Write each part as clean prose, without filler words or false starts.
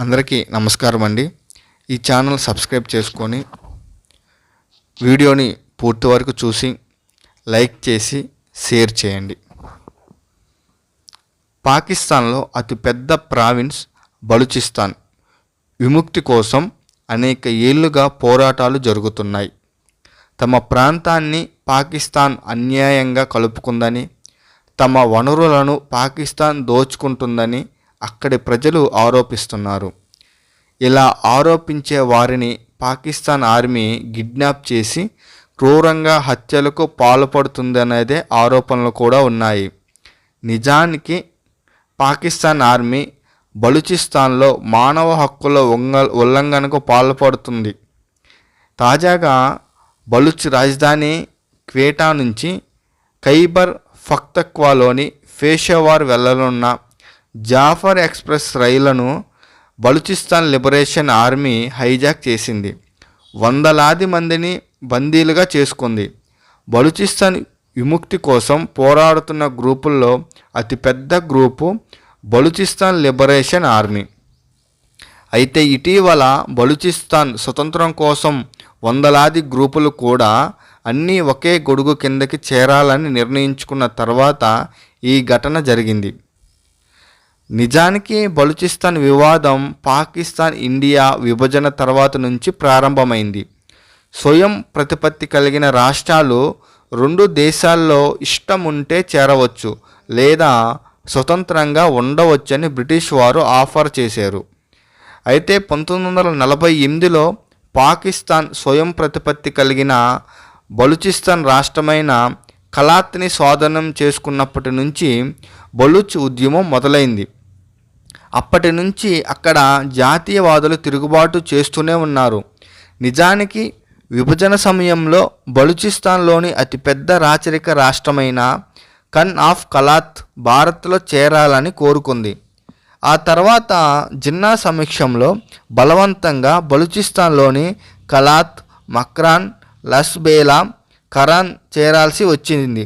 అందరికీ నమస్కారం అండి. ఈ ఛానల్ సబ్స్క్రైబ్ చేసుకొని వీడియోని పూర్తి వరకు చూసి లైక్ చేసి షేర్ చేయండి. పాకిస్తాన్లో అతిపెద్ద ప్రావిన్స్ బలూచిస్తాన్ విముక్తి కోసం అనేక ఏళ్లుగా పోరాటాలు జరుగుతున్నాయి. తమ ప్రాంతాన్ని పాకిస్తాన్ అన్యాయంగా కలుపుకుందని, తమ వనరులను పాకిస్తాన్ దోచుకుంటుందని అక్కడి ప్రజలు ఆరోపిస్తున్నారు. ఇలా ఆరోపించే వారిని పాకిస్తాన్ ఆర్మీ కిడ్నాప్ చేసి క్రూరంగా హత్యలకు పాల్పడుతుందనేదే ఆరోపణలు కూడా ఉన్నాయి. నిజానికి పాకిస్తాన్ ఆర్మీ బలూచిస్తాన్లో మానవ హక్కుల ఉల్లంఘనకు పాల్పడుతుంది. తాజాగా బలూచ్ రాజధాని క్వేటా నుంచి ఖైబర్ పఖ్తూన్ఖ్వాలోని పెషావర్ వెళ్లనున్న జాఫర్ ఎక్స్ప్రెస్ రైళ్లను బలూచిస్తాన్ లిబరేషన్ ఆర్మీ హైజాక్ చేసింది. వందలాది మందిని బందీలుగా చేసుకుంది. బలూచిస్తాన్ విముక్తి కోసం పోరాడుతున్న గ్రూపుల్లో అతిపెద్ద గ్రూపు బలూచిస్తాన్ లిబరేషన్ ఆర్మీ. అయితే ఇటీవల బలూచిస్తాన్ స్వతంత్రం కోసం వందలాది గ్రూపులు కూడా అన్నీ ఒకే గొడుగు కిందకి చేరాలని నిర్ణయించుకున్న తర్వాత ఈ ఘటన జరిగింది. నిజానికి బలూచిస్తాన్ వివాదం పాకిస్తాన్ ఇండియా విభజన తర్వాత నుంచి ప్రారంభమైంది. స్వయం ప్రతిపత్తి కలిగిన రాష్ట్రాలు రెండు దేశాల్లో ఇష్టం ఉంటే చేరవచ్చు లేదా స్వతంత్రంగా ఉండవచ్చని బ్రిటిష్ వారు ఆఫర్ చేశారు. అయితే 1948లో పాకిస్తాన్ స్వయం ప్రతిపత్తి కలిగిన బలూచిస్తాన్ రాష్ట్రమైన కలాత్ని స్వాధీనం చేసుకున్నప్పటి నుంచి బలూచ్ ఉద్యమం మొదలైంది. అప్పటి నుంచి అక్కడ జాతీయవాదులు తిరుగుబాటు చేస్తూనే ఉన్నారు. నిజానికి విభజన సమయంలో బలూచిస్తాన్లోని అతిపెద్ద రాచరిక రాష్ట్రమైన ఖన్ ఆఫ్ కలాత్ భారత్లో చేరాలని కోరుకుంది. ఆ తర్వాత జిన్నా సమీక్షంలో బలవంతంగా బలూచిస్తాన్లోని కలాత్, మక్రాన్, లస్బేలా, కరాన్ చేరాల్సి వచ్చింది.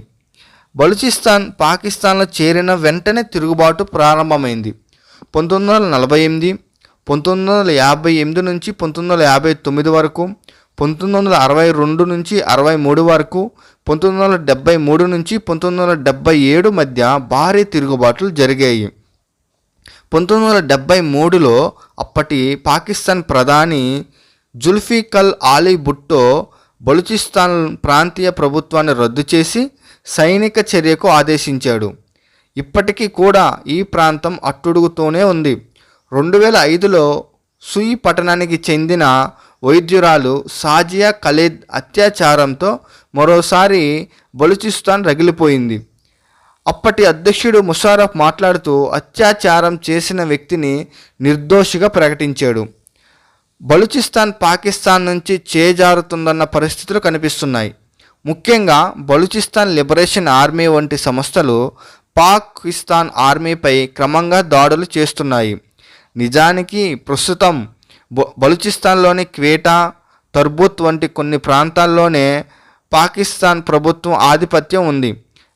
బలూచిస్తాన్ పాకిస్తాన్లో చేరిన వెంటనే తిరుగుబాటు ప్రారంభమైంది. 1948, 1958 నుంచి 1959 వరకు, 1962 నుంచి 63 వరకు, 1973 నుంచి 1977 మధ్య భారీ తిరుగుబాట్లు జరిగాయి. 1973లో అప్పటి పాకిస్తాన్ ప్రధాని జుల్ఫికర్ అలీ భుట్టో బలూచిస్తాన్ ప్రాంతీయ ప్రభుత్వాన్ని రద్దు చేసి సైనిక చర్యకు ఆదేశించాడు. ఇప్పటికీ కూడా ఈ ప్రాంతం అట్టుడుగుతూనే ఉంది. 2005లో సుయి పట్టణానికి చెందిన వైద్యురాలు సాజియా ఖలీద్ అత్యాచారంతో మరోసారి బలూచిస్తాన్ రగిలిపోయింది. అప్పటి అధ్యక్షుడు ముషర్రఫ్ మాట్లాడుతూ అత్యాచారం చేసిన వ్యక్తిని నిర్దోషిగా ప్రకటించాడు. బలూచిస్తాన్ పాకిస్తాన్ నుంచి చేజారుతుందన్న పరిస్థితులు కనిపిస్తున్నాయి. ముఖ్యంగా బలూచిస్తాన్ లిబరేషన్ ఆర్మీ వంటి సంస్థలు పాకిస్తాన్ ఆర్మీపై క్రమంగా దాడులు చేస్తున్నాయి. నిజానికి ప్రస్తుతం బలూచిస్తాన్లోని క్వేటా, తర్బూత్ వంటి కొన్ని ప్రాంతాల్లోనే పాకిస్తాన్ ప్రభుత్వం ఆధిపత్యం ఉంది.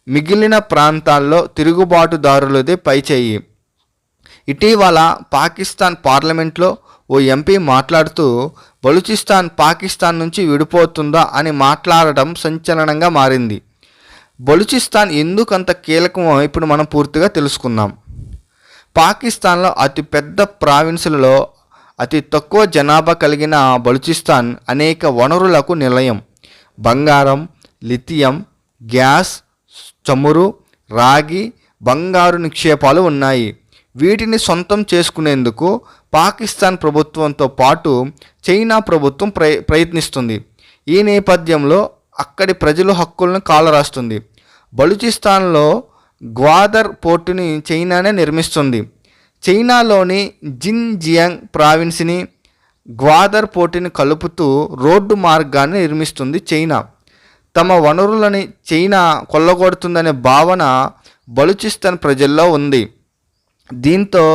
మిగిలిన ప్రాంతాల్లో తిరుగుబాటుదారులదే పైచేయి. ఇటీవల పాకిస్తాన్ పార్లమెంట్లో ఓ ఎంపీ మాట్లాడుతూ బలూచిస్తాన్ పాకిస్తాన్ నుంచి విడిపోతుందా అని మాట్లాడటం సంచలనంగా మారింది. బలూచిస్తాన్ ఎందుకంత కీలకమో ఇప్పుడు మనం పూర్తిగా తెలుసుకుందాం. పాకిస్తాన్లో అతిపెద్ద ప్రావిన్సులలో అతి తక్కువ జనాభా కలిగిన బలూచిస్తాన్ అనేక వనరులకు నిలయం. బంగారం, లిథియం, గ్యాస్, చమురు, రాగి, బంగారు నిక్షేపాలు ఉన్నాయి. వీటిని సొంతం చేసుకునేందుకు పాకిస్తాన్ ప్రభుత్వంతో పాటు చైనా ప్రభుత్వం ప్రయత్నిస్తుంది. ఈ నేపథ్యంలో అక్కడి ప్రజల హక్కులను కాలరాస్తుంది. బలూచిస్తాన్లో గ్వాదర్ పోర్టుని చైనానే నిర్మిస్తుంది. చైనాలోని జిన్జియాంగ్ ప్రావిన్స్ని గ్వాదర్ పోర్టుని కలుపుతూ రోడ్డు మార్గాన్ని నిర్మిస్తుంది చైనా. తమ వనరులని చైనా కొల్లగొడుతుందనే భావన బలూచిస్తాన్ ప్రజల్లో ఉంది. దీంతో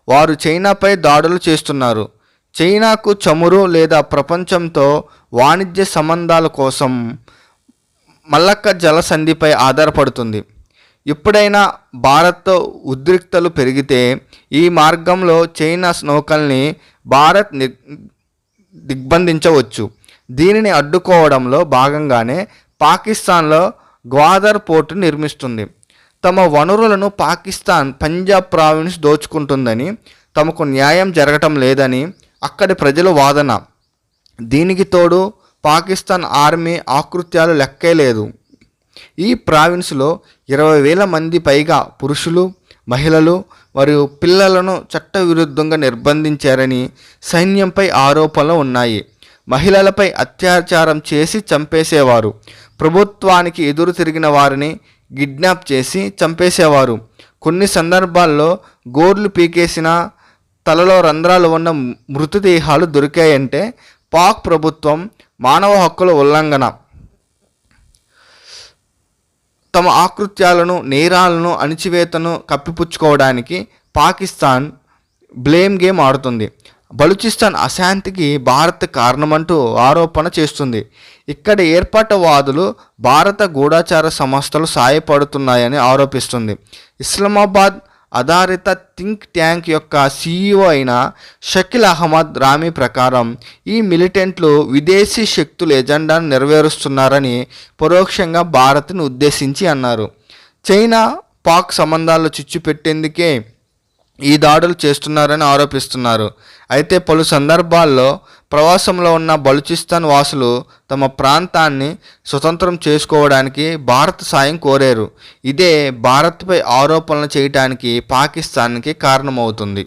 వారు చైనాపై దాడులు చేస్తున్నారు. చైనాకు చమురు లేదా ప్రపంచంతో వాణిజ్య సంబంధాల కోసం మల్లక్క జలసంధిపై ఆధారపడుతుంది. ఎప్పుడైనా భారత్తో ఉద్రిక్తలు పెరిగితే ఈ మార్గంలో చైనా నౌకల్ని భారత్ దిగ్బంధించవచ్చు. దీనిని అడ్డుకోవడంలో భాగంగానే పాకిస్తాన్లో గ్వాదర్ పోర్టు నిర్మిస్తుంది. తమ వనరులను పాకిస్తాన్ పంజాబ్ ప్రావిన్స్ దోచుకుంటుందని, తమకు న్యాయం జరగటం లేదని అక్కడి ప్రజల వాదన. దీనికి తోడు పాకిస్తాన్ ఆర్మీ ఆకృత్యాలు లెక్కే లేదు. ఈ ప్రావిన్స్లో 20,000 మంది పైగా పురుషులు, మహిళలు మరియు పిల్లలను చట్టవిరుద్ధంగా నిర్బంధించారని సైన్యంపై ఆరోపణలు ఉన్నాయి. మహిళలపై అత్యాచారం చేసి చంపేసేవారు. ప్రభుత్వానికి ఎదురు తిరిగిన వారిని కిడ్నాప్ చేసి చంపేసేవారు. కొన్ని సందర్భాల్లో గోర్లు పీకేసిన, తలలో రంధ్రాలు ఉన్న మృతదేహాలు దొరికాయంటే పాక్ ప్రభుత్వం మానవ హక్కుల ఉల్లంఘన. తమ ఆకృత్యాలను, నేరాలను, అణిచివేతను కప్పిపుచ్చుకోవడానికి పాకిస్తాన్ బ్లేమ్ గేమ్ ఆడుతుంది. బలూచిస్తాన్ అశాంతికి భారత్ కారణమంటూ ఆరోపణ చేస్తుంది. ఇక్కడ ఏర్పాటువాదులు భారత గూఢచార సంస్థలు సాయపడుతున్నాయని ఆరోపిస్తుంది. ఇస్లామాబాద్ ఆధారిత థింక్ ట్యాంక్ యొక్క CEO అయిన షకీల్ అహ్మద్ రామీ ప్రకారం ఈ మిలిటెంట్లు విదేశీ శక్తుల ఎజెండాను నెరవేరుస్తున్నారని పరోక్షంగా భారత్ను ఉద్దేశించి అన్నారు. చైనా పాక్ సంబంధాల్లో చిచ్చు పెట్టేందుకే ఈ దాడులు చేస్తున్నారని ఆరోపిస్తున్నారు. అయితే పలు సందర్భాల్లో ప్రవాసంలో ఉన్న బలూచిస్తాన్ వాసులు తమ ప్రాంతాన్ని స్వతంత్రం చేసుకోవడానికి భారత్ సాయం కోరారు. ఇదే భారత్పై ఆరోపణలు చేయడానికి పాకిస్తాన్కి కారణమవుతుంది.